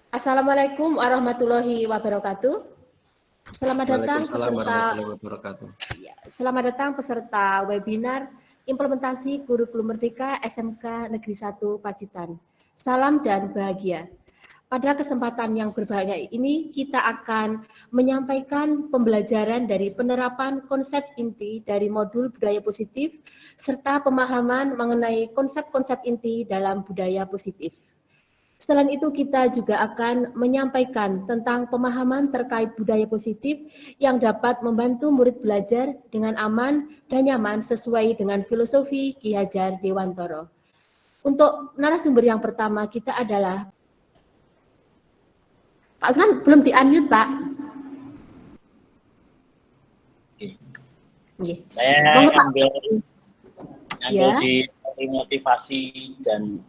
Assalamualaikum warahmatullahi wabarakatuh. Waalaikumsalam warahmatullahi wabarakatuh. Selamat datang peserta webinar Implementasi Kurikulum Merdeka SMK Negeri 1 Pacitan. Salam dan bahagia. Pada kesempatan yang berbahagia ini, kita akan menyampaikan pembelajaran dari penerapan konsep inti dari modul budaya positif, serta pemahaman mengenai konsep-konsep inti dalam budaya positif. Selain itu, kita juga akan menyampaikan tentang pemahaman terkait budaya positif yang dapat membantu murid belajar dengan aman dan nyaman sesuai dengan filosofi Ki Hajar Dewantoro. Untuk narasumber yang pertama kita adalah Pak Usman, belum di-unmute, Pak. Saya ambil ya. di motivasi dan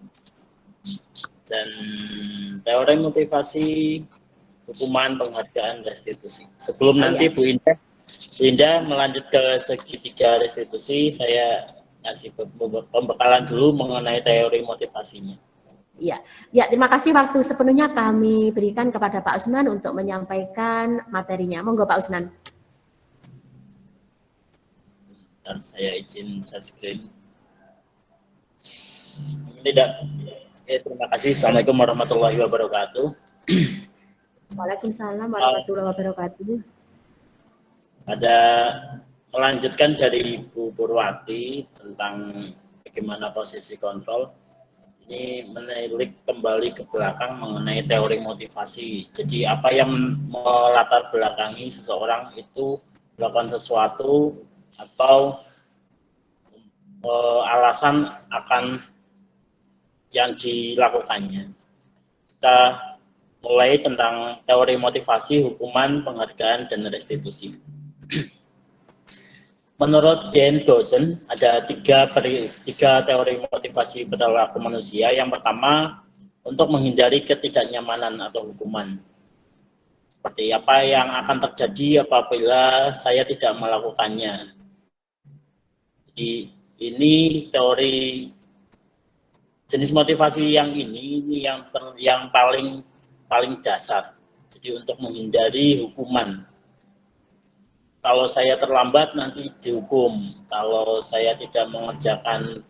teori motivasi, hukuman, penghargaan, restitusi. Sebelum nanti Bu Indah melanjut ke segitiga restitusi, saya kasih pembekalan dulu mengenai teori motivasinya. Ya, terima kasih. Waktu sepenuhnya kami berikan kepada Pak Usman untuk menyampaikan materinya. Monggo Pak Usman. Saya izin share screen. Tidak. Terima kasih. Assalamualaikum warahmatullahi wabarakatuh. Waalaikumsalam warahmatullahi wabarakatuh. Ada melanjutkan dari Bu Purwati tentang bagaimana posisi kontrol. Ini menilik kembali ke belakang mengenai teori motivasi. Jadi apa yang melatar belakangi seseorang itu melakukan sesuatu atau alasan akan yang dilakukannya. Kita mulai tentang teori motivasi, hukuman, penghargaan, dan restitusi. Menurut Jane Dawson, ada tiga teori motivasi perilaku manusia. Yang pertama, untuk menghindari ketidaknyamanan atau hukuman. Seperti apa yang akan terjadi apabila saya tidak melakukannya. Jadi ini teori jenis motivasi yang ini yang paling dasar. Jadi untuk menghindari hukuman. Kalau saya terlambat nanti dihukum. Kalau saya tidak mengerjakan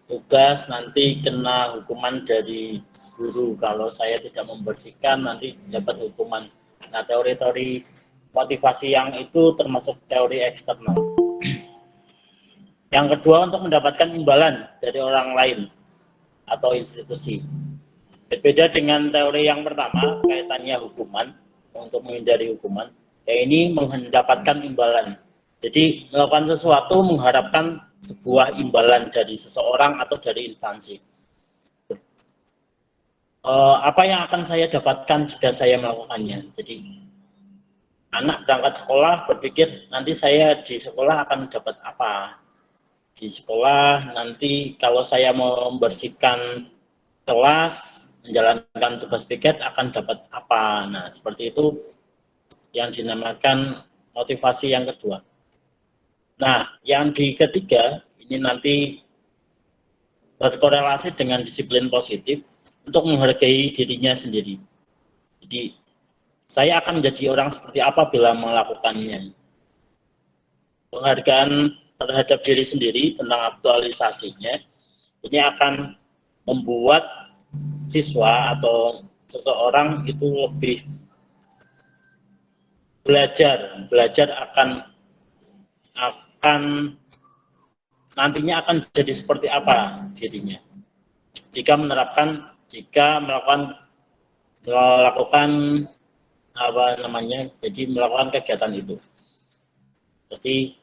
tugas nanti kena hukuman dari guru. Kalau saya tidak membersihkan nanti dapat hukuman. Nah, teori-teori motivasi yang itu termasuk teori eksternal. Yang kedua, untuk mendapatkan imbalan dari orang lain atau institusi. Berbeda dengan teori yang pertama, kaitannya hukuman, untuk menghindari hukuman. Ini mendapatkan imbalan. Jadi melakukan sesuatu mengharapkan sebuah imbalan dari seseorang atau dari instansi. Apa yang akan saya dapatkan jika saya melakukannya? Jadi anak berangkat sekolah berpikir nanti saya di sekolah akan dapat apa? Di sekolah nanti kalau saya membersihkan kelas, menjalankan tugas piket akan dapat apa? Nah, seperti itu yang dinamakan motivasi yang kedua. Nah, yang di ketiga ini nanti berkorelasi dengan disiplin positif untuk menghargai dirinya sendiri. Jadi, saya akan menjadi orang seperti apa bila melakukannya. Penghargaan terhadap diri sendiri tentang aktualisasinya ini akan membuat siswa atau seseorang itu lebih belajar akan nantinya akan jadi seperti apa dirinya jika melakukan melakukan kegiatan itu. Jadi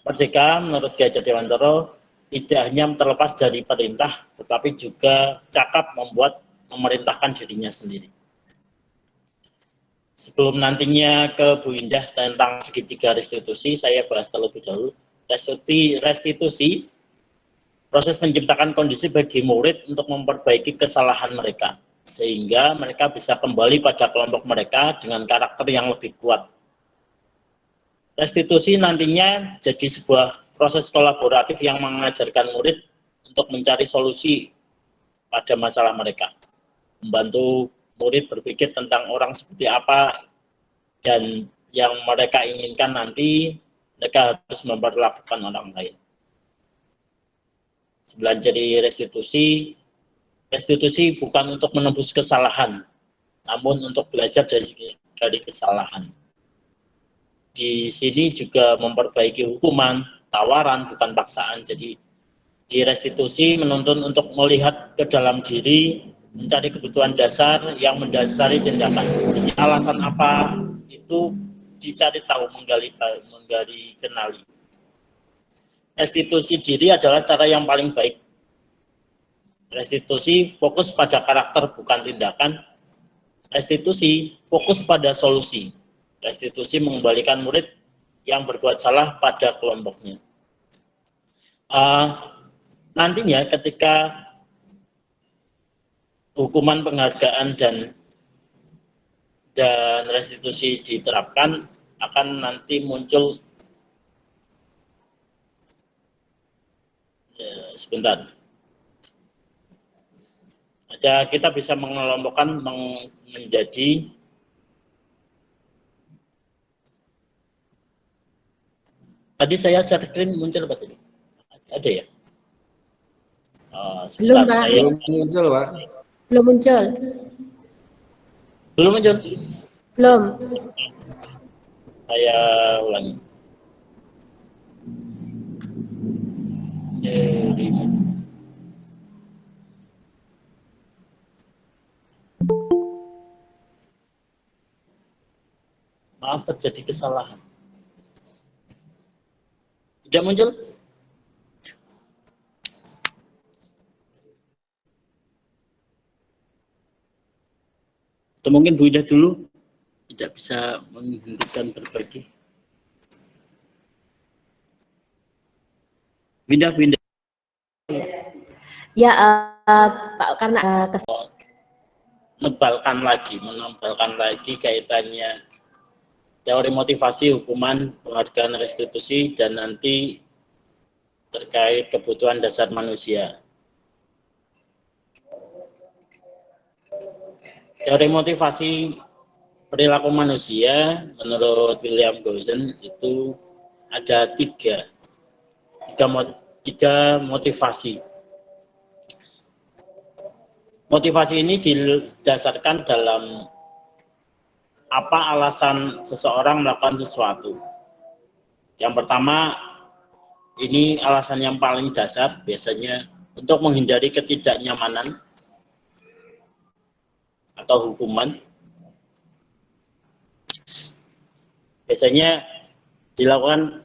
merdeka menurut Ki Hajar Dewantoro tidak hanya terlepas dari perintah, tetapi juga cakap memerintahkan dirinya sendiri. Sebelum nantinya ke Bu Indah tentang segitiga restitusi, saya bahas terlebih dahulu. Restitusi, proses menciptakan kondisi bagi murid untuk memperbaiki kesalahan mereka, sehingga mereka bisa kembali pada kelompok mereka dengan karakter yang lebih kuat. Restitusi nantinya jadi sebuah proses kolaboratif yang mengajarkan murid untuk mencari solusi pada masalah mereka, membantu murid berpikir tentang orang seperti apa dan yang mereka inginkan nanti, mereka harus memperlakukan orang lain. Jadi restitusi bukan untuk menembus kesalahan, namun untuk belajar dari kesalahan. Di sini juga memperbaiki hukuman, tawaran, bukan paksaan. Jadi di restitusi menuntun untuk melihat ke dalam diri, mencari kebutuhan dasar yang mendasari tindakan. Jadi alasan apa itu dicari tahu, menggali kenali. Restitusi diri adalah cara yang paling baik. Restitusi fokus pada karakter bukan tindakan. Restitusi fokus pada solusi. Restitusi mengembalikan murid yang berbuat salah pada kelompoknya. Nantinya ketika hukuman penghargaan dan restitusi diterapkan, akan nanti muncul sebentar. Kita bisa mengelompokkan menjadi tadi saya share screen muncul apa tadi? Ada ya? Belum, Pak. Belum muncul, Pak. Belum muncul. Belum muncul? Belum. Saya ulangi. Maaf, terjadi kesalahan. Tidak muncul? Atau mungkin Bu Ida dulu tidak bisa menghentikan berbagi. Pindah. Ya, Pak, karena menebalkan lagi kaitannya teori motivasi, hukuman, penghargaan, restitusi, dan nanti terkait kebutuhan dasar manusia. Teori motivasi perilaku manusia menurut William Gibson itu ada tiga motivasi. Motivasi ini didasarkan dalam apa alasan seseorang melakukan sesuatu. Yang pertama, ini alasan yang paling dasar, biasanya untuk menghindari ketidaknyamanan atau hukuman. Biasanya dilakukan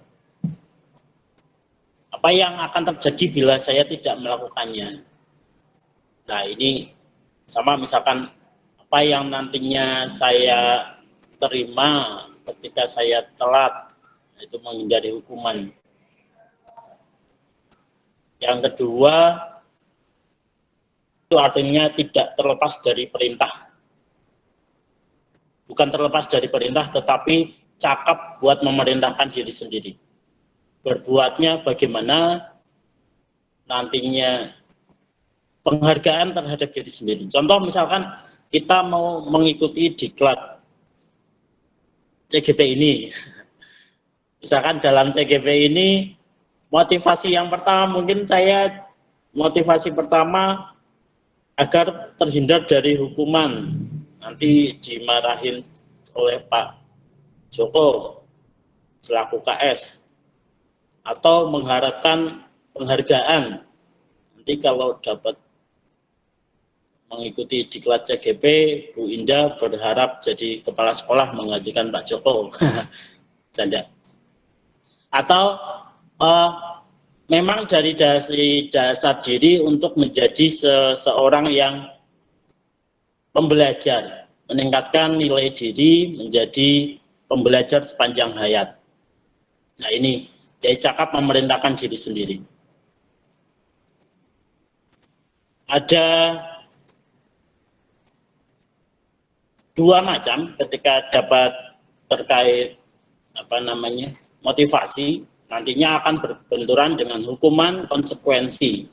apa yang akan terjadi bila saya tidak melakukannya. Nah, ini sama misalkan apa yang nantinya saya terima ketika saya telat, itu menghindari hukuman. Yang kedua, itu artinya tidak terlepas dari perintah. Bukan terlepas dari perintah, tetapi cakap buat memerintahkan diri sendiri. Berbuatnya bagaimana nantinya penghargaan terhadap diri sendiri. Contoh misalkan kita mau mengikuti diklat CGP ini. Misalkan dalam CGP ini motivasi yang pertama motivasi pertama agar terhindar dari hukuman. Nanti dimarahin oleh Pak Joko selaku KS atau mengharapkan penghargaan. Nanti kalau dapat mengikuti diklat CGP, Bu Indah berharap jadi kepala sekolah menggantikan Pak Joko. Canda. Atau memang dari dasar diri untuk menjadi seseorang yang pembelajar, meningkatkan nilai diri menjadi pembelajar sepanjang hayat. Nah, ini dia cakap memerintahkan diri sendiri. Ada dua macam ketika dapat terkait motivasi, nantinya akan berbenturan dengan hukuman konsekuensi.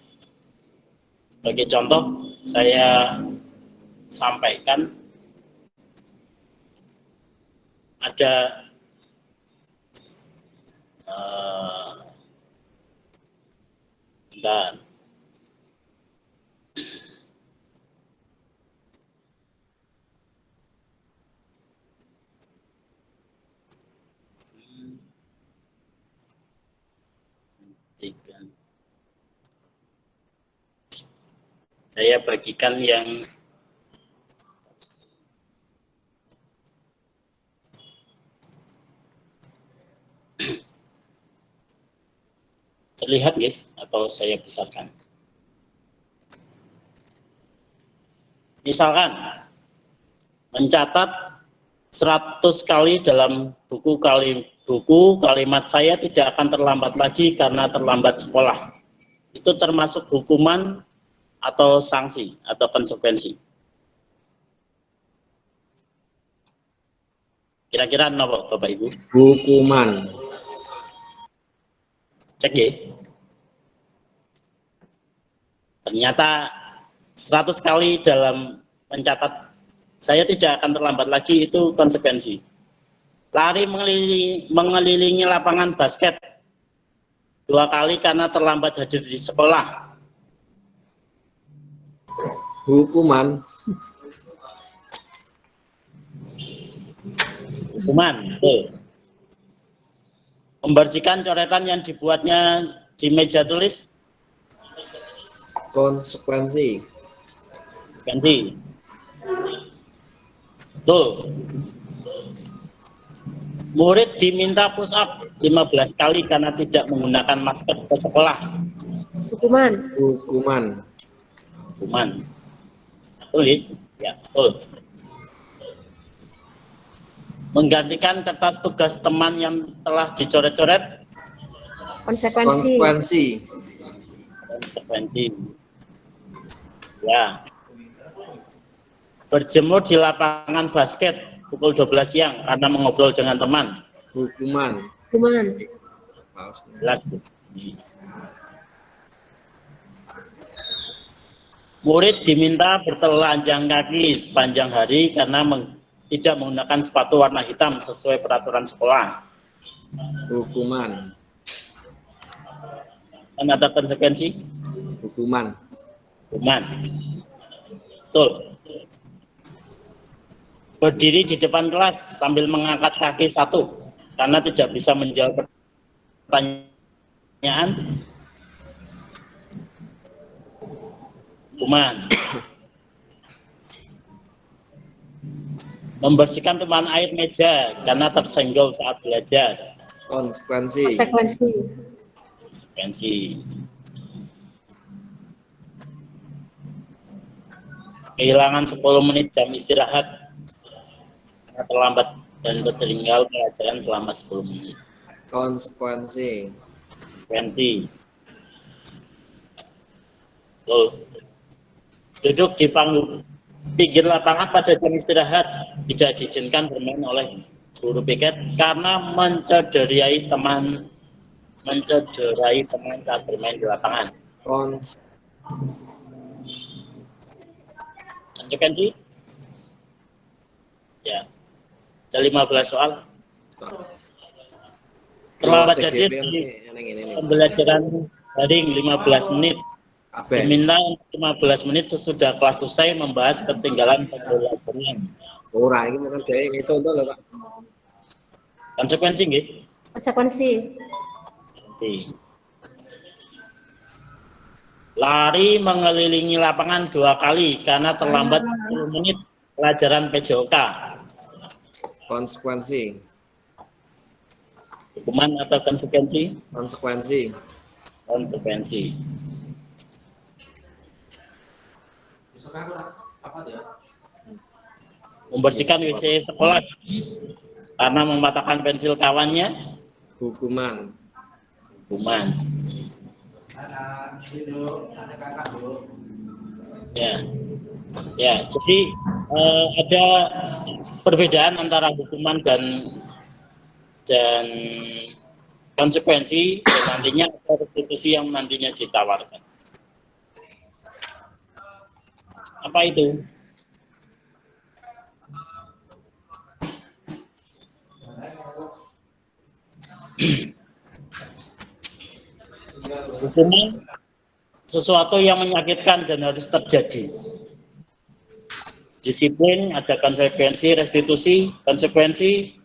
Sebagai contoh, saya sampaikan ada bentar. Saya bagikan yang terlihat ya, atau saya besarkan. Misalkan mencatat 100 kali dalam buku kalimat saya tidak akan terlambat lagi karena terlambat sekolah. Itu termasuk hukuman atau sanksi atau konsekuensi. Kira-kira apa Bapak Ibu? Hukuman. Cek ya. Ternyata 100 kali dalam mencatat saya tidak akan terlambat lagi itu konsekuensi. Lari mengelilingi lapangan basket 2 kali karena terlambat hadir di sekolah. Hukuman. Hukuman, betul. Membersihkan coretan yang dibuatnya di meja tulis. Konsekuensi. Ganti. Betul. Murid diminta push up 15 kali karena tidak menggunakan masker ke sekolah. Hukuman. Hukuman. Hukuman. Betul ya? Betul. Menggantikan kertas tugas teman yang telah dicoret-coret. Konsekuensi. Konsekuensi. Ya. Berjemur di lapangan basket pukul 12 siang karena mengobrol dengan teman. Hukuman. Hukuman. Jelas. Murid diminta bertelanjang kaki sepanjang hari karena tidak menggunakan sepatu warna hitam sesuai peraturan sekolah. Hukuman. Dan ada konsekuensi? Hukuman. Hukuman. Betul. Berdiri di depan kelas sambil mengangkat kaki satu karena tidak bisa menjawab pertanyaan. Hukuman. Membersihkan tumpahan air meja karena tersenggol saat belajar. Konsekuensi. Konsekuensi. Kehilangan 10 menit jam istirahat karena terlambat dan tertinggal pelajaran selama 10 menit. Konsekuensi. Konsekuensi. Betul. Duduk di pinggir lapangan pada jam istirahat tidak diizinkan bermain oleh guru piket karena mencederai teman saat bermain di lapangan. Konsekuensi? Ya. Ada 15 soal. Terlambat hadir di pembelajaran daring 15 menit. Diminta 15 menit sesudah kelas selesai membahas ketinggalan pembelajaran. Ora iki men dhek iki contoh lho, Pak. Konsekuensi nggih? Konsekuensi. Lari mengelilingi lapangan 2 kali karena terlambat 10 menit pelajaran PJOK. Konsekuensi. Hukuman atau konsekuensi? Konsekuensi. Konsekuensi. Membersihkan WC sekolah karena mematahkan pensil kawannya. Hukuman. Hukuman. Ya, jadi ada perbedaan antara hukuman dan konsekuensi dan nantinya restitusi yang nantinya ditawarkan. Apa itu? Hukuman sesuatu yang menyakitkan dan harus terjadi. Disiplin, ada konsekuensi, restitusi, konsekuensi,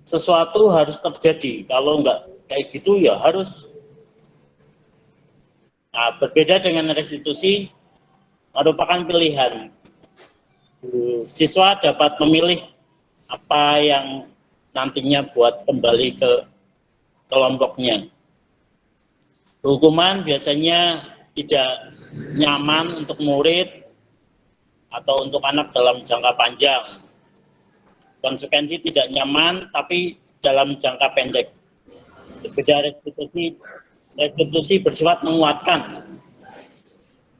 sesuatu harus terjadi. Kalau enggak kayak gitu ya harus. Nah, berbeda dengan restitusi, merupakan pilihan. Siswa dapat memilih apa yang nantinya buat kembali ke kelompoknya. Hukuman biasanya tidak nyaman untuk murid atau untuk anak dalam jangka panjang. Konsekuensi tidak nyaman tapi dalam jangka pendek. Berbeda restitusi bersifat menguatkan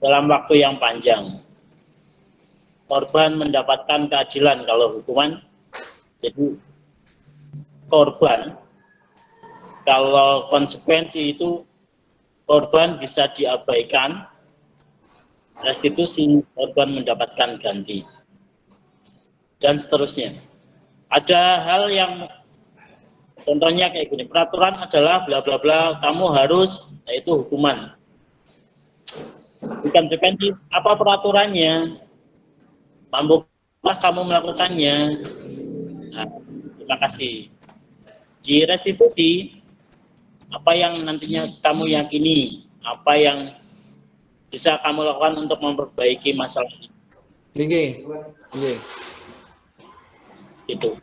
dalam waktu yang panjang. Korban mendapatkan keadilan kalau hukuman. Jadi korban, kalau konsekuensi itu korban bisa diabaikan, restitusi korban mendapatkan ganti, dan seterusnya. Ada hal yang contohnya kayak gini, peraturan adalah bla bla bla, kamu harus, nah itu hukuman. Bukan konsekuensi, apa peraturannya? Mampukah kamu melakukannya? Nah, terima kasih. Di restitusi, apa yang nantinya kamu yakini, apa yang bisa kamu lakukan untuk memperbaiki masalah ini. Itu.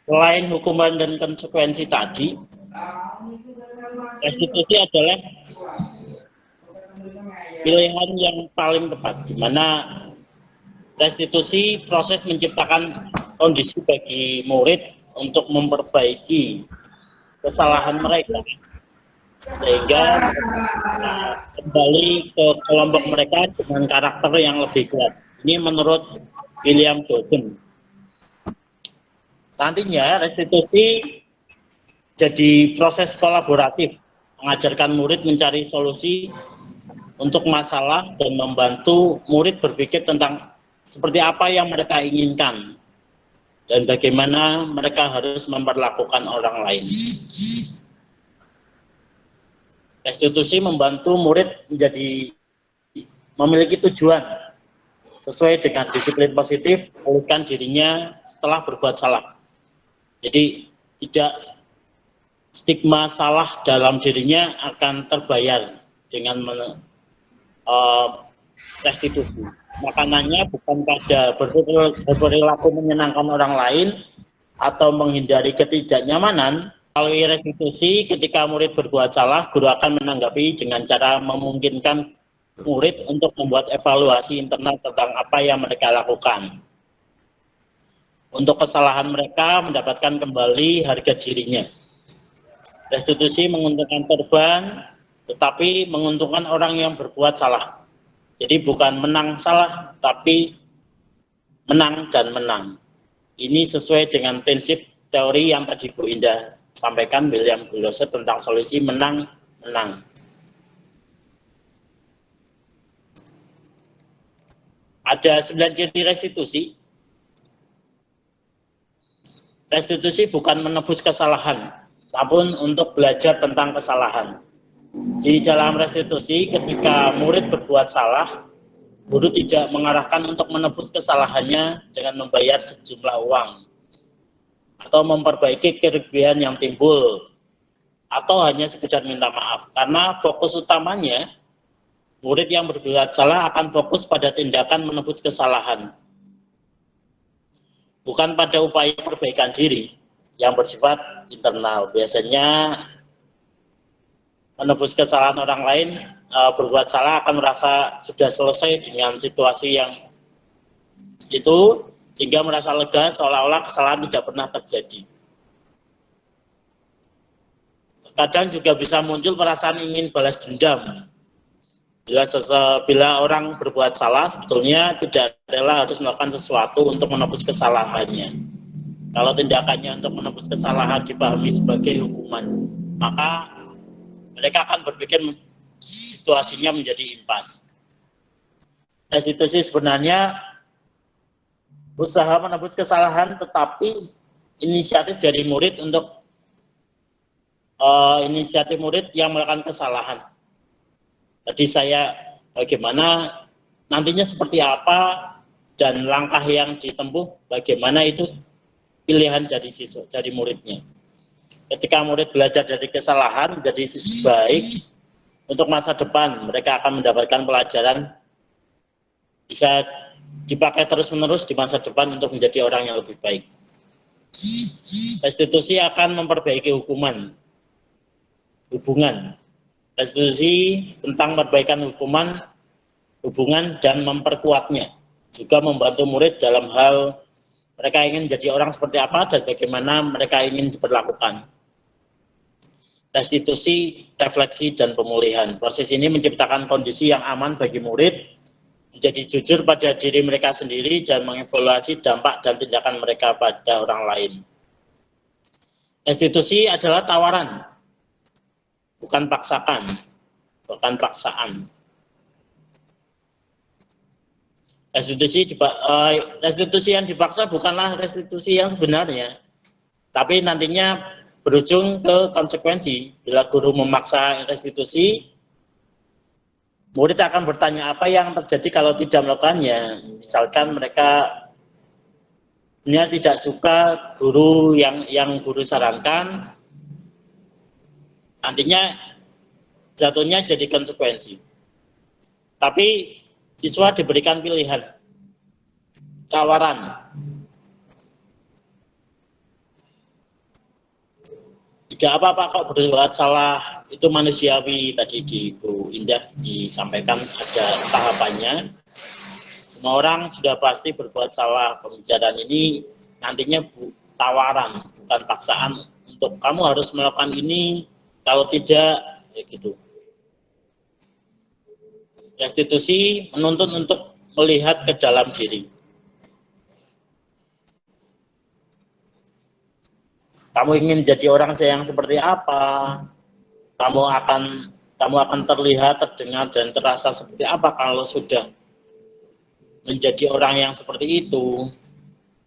Selain hukuman dan konsekuensi tadi, restitusi adalah pilihan yang paling tepat, di mana restitusi proses menciptakan kondisi bagi murid untuk memperbaiki kesalahan mereka, sehingga kembali ke kelompok mereka dengan karakter yang lebih kuat. Ini menurut William Dawson. Nantinya restitusi jadi proses kolaboratif, mengajarkan murid mencari solusi untuk masalah dan membantu murid berpikir tentang seperti apa yang mereka inginkan dan bagaimana mereka harus memperlakukan orang lain. Restitusi membantu murid menjadi memiliki tujuan sesuai dengan disiplin positif, memulihkan dirinya setelah berbuat salah. Jadi tidak stigma salah dalam dirinya akan terbayar dengan restitusi. Makanannya bukan pada berperilaku menyenangkan orang lain atau menghindari ketidaknyamanan. Melalui restitusi, ketika murid berbuat salah, guru akan menanggapi dengan cara memungkinkan murid untuk membuat evaluasi internal tentang apa yang mereka lakukan. Untuk kesalahan mereka mendapatkan kembali harga dirinya. Restitusi menguntungkan korban, tetapi menguntungkan orang yang berbuat salah. Jadi bukan menang salah, tapi menang dan menang. Ini sesuai dengan prinsip teori yang tadi Bu Indah sampaikan, William Gulose, tentang solusi menang-menang. Ada 9 ciri restitusi. Restitusi bukan menebus kesalahan, namun untuk belajar tentang kesalahan. Di dalam restitusi, ketika murid berbuat salah, guru tidak mengarahkan untuk menebus kesalahannya dengan membayar sejumlah uang atau memperbaiki kerugian yang timbul, atau hanya sekedar minta maaf. Karena fokus utamanya, murid yang berbuat salah akan fokus pada tindakan menebus kesalahan, bukan pada upaya perbaikan diri yang bersifat internal. Biasanya menebus kesalahan orang lain, berbuat salah akan merasa sudah selesai dengan situasi yang itu, sehingga merasa lega seolah-olah kesalahan tidak pernah terjadi. Kadang juga bisa muncul perasaan ingin balas dendam Bila orang berbuat salah, sebetulnya tidak rela harus melakukan sesuatu untuk menebus kesalahannya. Kalau tindakannya untuk menebus kesalahan dipahami sebagai hukuman, maka mereka akan berpikir situasinya menjadi impas. Restitusi sebenarnya usaha menebus kesalahan, tetapi inisiatif dari murid untuk inisiatif murid yang melakukan kesalahan. Tadi saya bagaimana nantinya seperti apa dan langkah yang ditempuh bagaimana itu pilihan dari siswa, dari muridnya. Ketika murid belajar dari kesalahan menjadi baik untuk masa depan, mereka akan mendapatkan pelajaran bisa dipakai terus-menerus di masa depan untuk menjadi orang yang lebih baik. Restitusi akan memperbaiki hubungan. Restitusi tentang perbaikan hubungan dan memperkuatnya, juga membantu murid dalam hal mereka ingin menjadi orang seperti apa dan bagaimana mereka ingin diperlakukan. Restitusi, refleksi, dan pemulihan. Proses ini menciptakan kondisi yang aman bagi murid, menjadi jujur pada diri mereka sendiri, dan mengevaluasi dampak dan tindakan mereka pada orang lain. Restitusi adalah tawaran, bukan paksaan. Restitusi yang dipaksa bukanlah restitusi yang sebenarnya, tapi nantinya berujung ke konsekuensi. Bila guru memaksa restitusi, murid akan bertanya apa yang terjadi kalau tidak melakukannya. Misalkan mereka sebenarnya tidak suka guru yang guru sarankan, nantinya jatuhnya jadi konsekuensi. Tapi siswa diberikan pilihan, tawaran. Tidak apa-apa kok berbuat salah, itu manusiawi. Tadi di Bu Indah disampaikan ada tahapannya. Semua orang sudah pasti berbuat salah. Pembicaraan ini nantinya tawaran, bukan paksaan untuk kamu harus melakukan ini, kalau tidak, ya gitu. Restitusi menuntut untuk melihat ke dalam diri. Kamu ingin jadi orang yang seperti apa? Kamu akan terlihat, terdengar, dan terasa seperti apa kalau sudah menjadi orang yang seperti itu?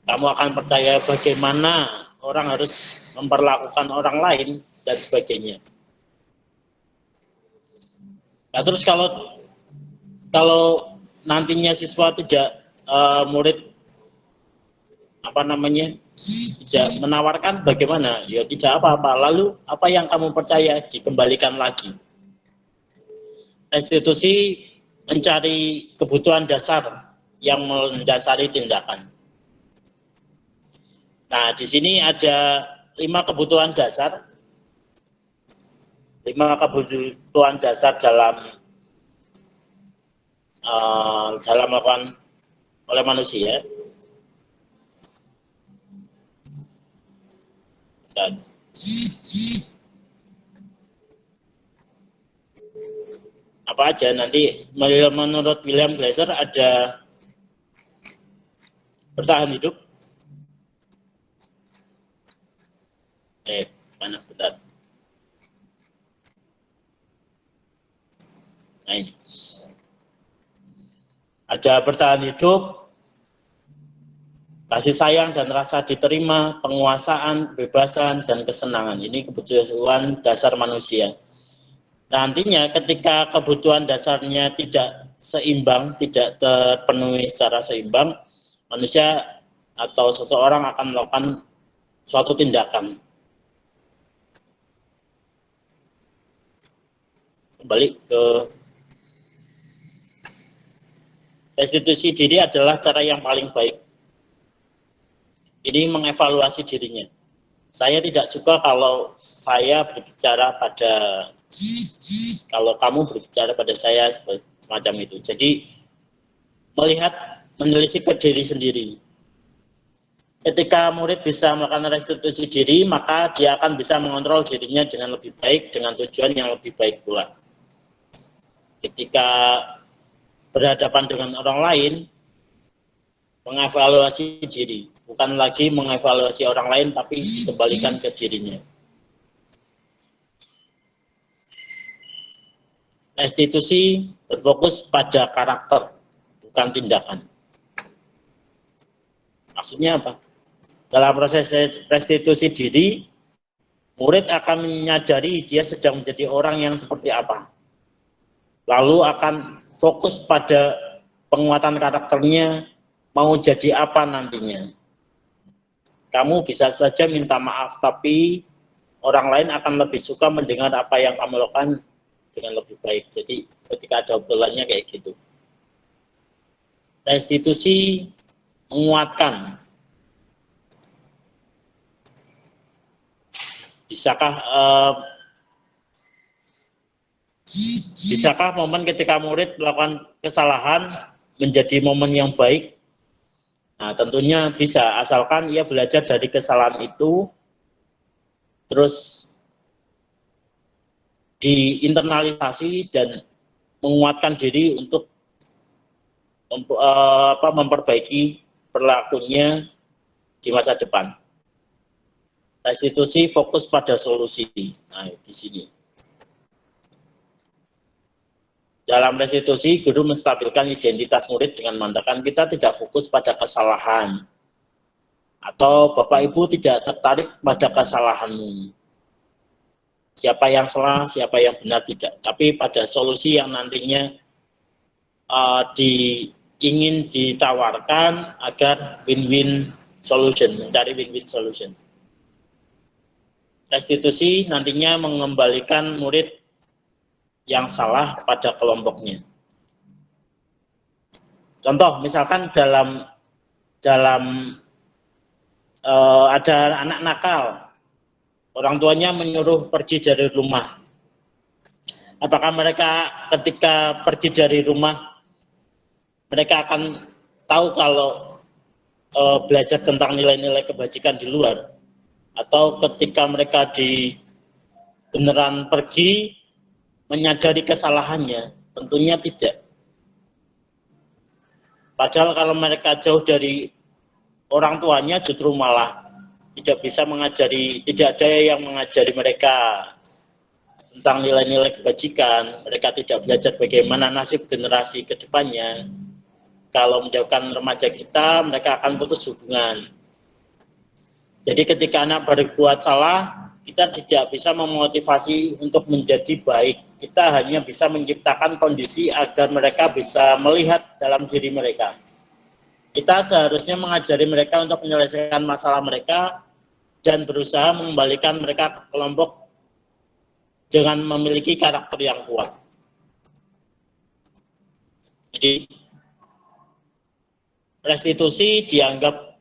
Kamu akan percaya bagaimana orang harus memperlakukan orang lain dan sebagainya. Nah, terus kalau nantinya siswa tidak murid tidak menawarkan, bagaimana? Ya tidak apa-apa. Lalu apa yang kamu percaya dikembalikan lagi. Restitusi mencari kebutuhan dasar yang mendasari tindakan. Nah, di sini ada 5 kebutuhan dasar. 5 kebutuhan dasar dalam melakukan oleh manusia. Apa aja nanti menurut William Glasser ada bertahan hidup. Mana bentar. Nah ini. Ada bertahan hidup, kasih sayang dan rasa diterima, penguasaan, kebebasan, dan kesenangan. Ini kebutuhan dasar manusia. Nantinya ketika kebutuhan dasarnya tidak seimbang, tidak terpenuhi secara seimbang, manusia atau seseorang akan melakukan suatu tindakan. Kembali ke restitusi diri adalah cara yang paling baik. Ini mengevaluasi dirinya. Saya tidak suka kalau kamu berbicara pada saya semacam itu. Jadi menelisik ke diri sendiri. Ketika murid bisa melakukan restitusi diri, maka dia akan bisa mengontrol dirinya dengan lebih baik, dengan tujuan yang lebih baik pula. ketika berhadapan dengan orang lain, mengevaluasi diri, bukan lagi mengevaluasi orang lain, tapi dikembalikan ke dirinya. Restitusi berfokus pada karakter, bukan tindakan. Maksudnya apa? Dalam proses restitusi diri, murid akan menyadari dia sedang menjadi orang yang seperti apa. Lalu akan fokus pada penguatan karakternya, mau jadi apa nantinya. Kamu bisa saja minta maaf, tapi orang lain akan lebih suka mendengar apa yang kamu lakukan dengan lebih baik. Jadi ketika ada obrolannya kayak gitu. Restitusi menguatkan. Bisakah momen ketika murid melakukan kesalahan menjadi momen yang baik? Nah, tentunya bisa, asalkan ia belajar dari kesalahan itu, terus diinternalisasi dan menguatkan diri untuk memperbaiki perilakunya di masa depan. Restitusi fokus pada solusi. Nah, di sini. Dalam restitusi, guru menstabilkan identitas murid dengan mengatakan kita tidak fokus pada kesalahan. Atau Bapak Ibu tidak tertarik pada kesalahanmu. Siapa yang salah, siapa yang benar tidak. Tapi pada solusi yang nantinya ingin ditawarkan agar win-win solution, mencari win-win solution. Restitusi nantinya mengembalikan murid yang salah pada kelompoknya. Contoh, misalkan dalam ada anak nakal, orang tuanya menyuruh pergi dari rumah. Apakah mereka ketika pergi dari rumah, mereka akan tahu kalau belajar tentang nilai-nilai kebajikan di luar? Atau ketika mereka beneran pergi, menyadari kesalahannya? Tentunya tidak. Padahal kalau mereka jauh dari orang tuanya, justru malah tidak ada yang mengajari mereka tentang nilai-nilai kebajikan. Mereka tidak belajar bagaimana nasib generasi ke depannya. Kalau menjauhkan remaja kita, mereka akan putus hubungan. Jadi ketika anak berbuat salah, kita tidak bisa memotivasi untuk menjadi baik. Kita hanya bisa menciptakan kondisi agar mereka bisa melihat dalam diri mereka. Kita seharusnya mengajari mereka untuk menyelesaikan masalah mereka dan berusaha mengembalikan mereka ke kelompok dengan memiliki karakter yang kuat. Jadi restitusi dianggap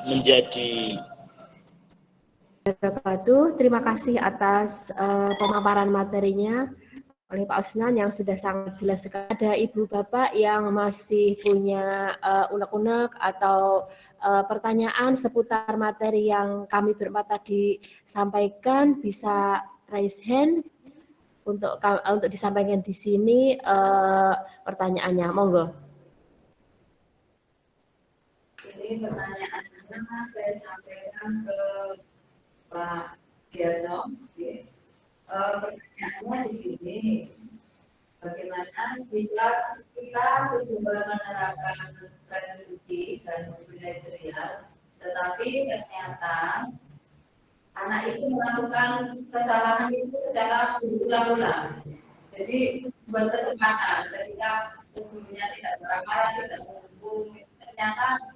menjadi. Terima kasih atas pemaparan materinya oleh Pak Usman yang sudah sangat jelas sekali. Ada Ibu Bapak yang masih punya unek-unek atau pertanyaan seputar materi yang kami berempat tadi sampaikan, bisa raise hand untuk disampaikan di sini pertanyaannya. Monggo. Ini pertanyaannya saya sampaikan ke Pak Giano. Pertanyaannya di sini, bagaimana jika kita sudah menerapkan restitusi dan manajerial, tetapi ternyata anak itu melakukan kesalahan itu secara berulang-ulang. Jadi buat kesempatan ketika gurunya tidak marah, tidak menghukum, ternyata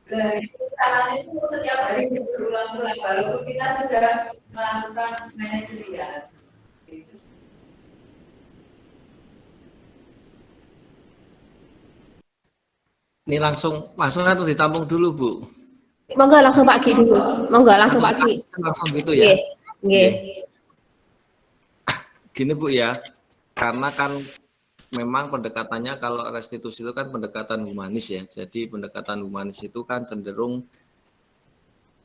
itu kesalahan itu setiap hari berulang-ulang, walaupun kita sudah melakukan manajerial. Ini langsung atau ditampung dulu, Bu? Monggo langsung Pak Ki dulu. Monggo langsung Pak Ki. Langsung gitu ya. Nggih. Gini Bu ya, karena kan memang pendekatannya kalau restitusi itu kan pendekatan humanis ya. Jadi pendekatan humanis itu kan cenderung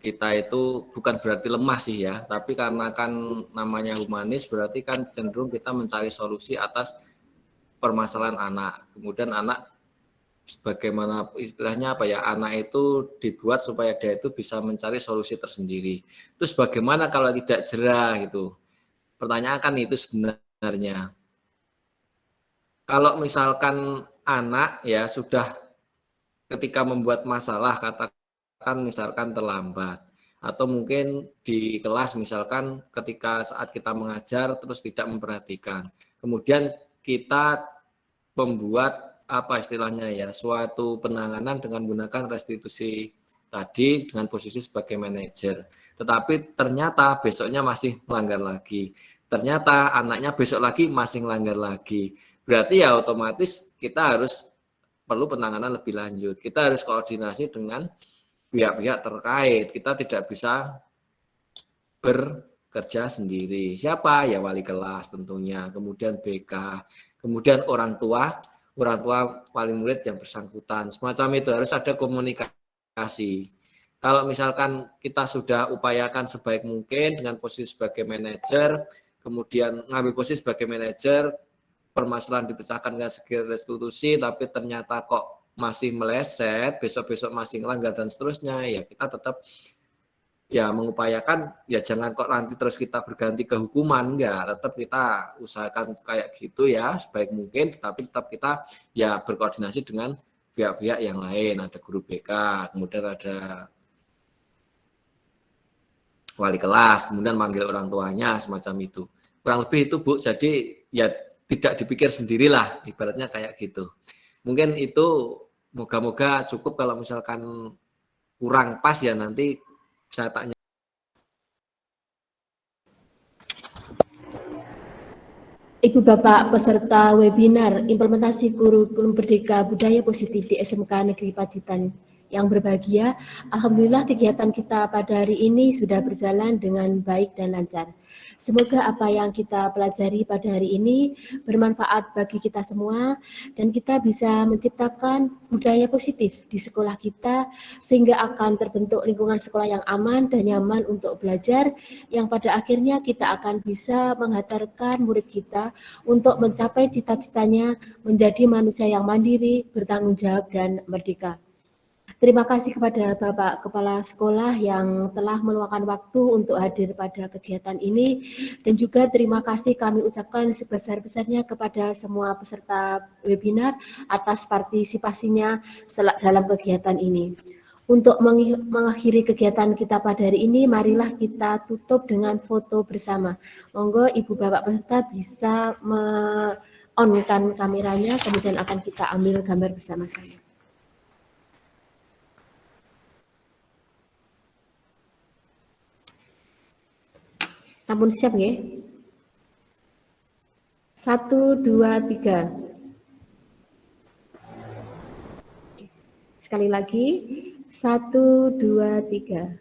kita itu bukan berarti lemah sih ya, tapi karena kan namanya humanis berarti kan cenderung kita mencari solusi atas permasalahan anak. Kemudian anak sebagaimana istilahnya apa ya, anak itu dibuat supaya dia itu bisa mencari solusi tersendiri. Terus bagaimana kalau tidak jerah gitu? Pertanyaan kan itu sebenarnya. Kalau misalkan anak ya sudah ketika membuat masalah, katakan misalkan terlambat, atau mungkin di kelas misalkan ketika saat kita mengajar terus tidak memperhatikan, kemudian kita membuat apa istilahnya ya, suatu penanganan dengan menggunakan restitusi tadi dengan posisi sebagai manajer, tetapi ternyata besoknya masih melanggar lagi, ternyata anaknya besok lagi masih melanggar lagi, berarti ya otomatis kita harus perlu penanganan lebih lanjut. Kita harus koordinasi dengan pihak-pihak terkait. Kita tidak bisa bekerja sendiri. Siapa? Ya wali kelas tentunya, kemudian BK, kemudian orang tua wali murid yang bersangkutan. Semacam itu harus ada komunikasi. Kalau misalkan kita sudah upayakan sebaik mungkin dengan posisi sebagai manajer, kemudian ngambil posisi sebagai manajer, permasalahan dipecahkan dengan segi restitusi, tapi ternyata kok masih meleset, besok-besok masih melanggar dan seterusnya, ya kita tetap ya mengupayakan, ya jangan kok nanti terus kita berganti ke hukuman, enggak, tetap kita usahakan kayak gitu ya, sebaik mungkin, tapi tetap kita ya berkoordinasi dengan pihak-pihak yang lain, ada guru BK, kemudian ada wali kelas, kemudian manggil orang tuanya, semacam itu. Kurang lebih itu Bu, jadi ya tidak dipikir sendirilah, ibaratnya kayak gitu. Mungkin itu moga-moga cukup, kalau misalkan kurang pas ya nanti saya tanya. Ibu Bapak peserta webinar implementasi kurikulum Merdeka Budaya Positif di SMK Negeri Pacitan yang berbahagia, alhamdulillah kegiatan kita pada hari ini sudah berjalan dengan baik dan lancar. Semoga apa yang kita pelajari pada hari ini bermanfaat bagi kita semua dan kita bisa menciptakan budaya positif di sekolah kita sehingga akan terbentuk lingkungan sekolah yang aman dan nyaman untuk belajar, yang pada akhirnya kita akan bisa menghantarkan murid kita untuk mencapai cita-citanya menjadi manusia yang mandiri, bertanggung jawab, dan merdeka. Terima kasih kepada Bapak Kepala Sekolah yang telah meluangkan waktu untuk hadir pada kegiatan ini, dan juga terima kasih kami ucapkan sebesar-besarnya kepada semua peserta webinar atas partisipasinya dalam kegiatan ini. Untuk mengakhiri kegiatan kita pada hari ini, marilah kita tutup dengan foto bersama. Monggo Ibu Bapak peserta bisa on-kan kameranya, kemudian akan kita ambil gambar bersama-sama. Sampun siap nggih? 1, 2, 3. Sekali lagi, 1, 2, 3.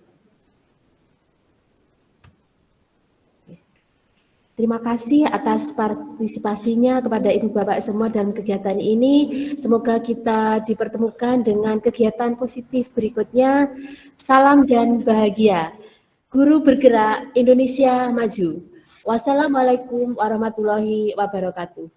Terima kasih atas partisipasinya kepada Ibu Bapak semua dalam kegiatan ini. Semoga kita dipertemukan dengan kegiatan positif berikutnya. Salam dan bahagia. Guru bergerak, Indonesia maju. Wassalamualaikum warahmatullahi wabarakatuh.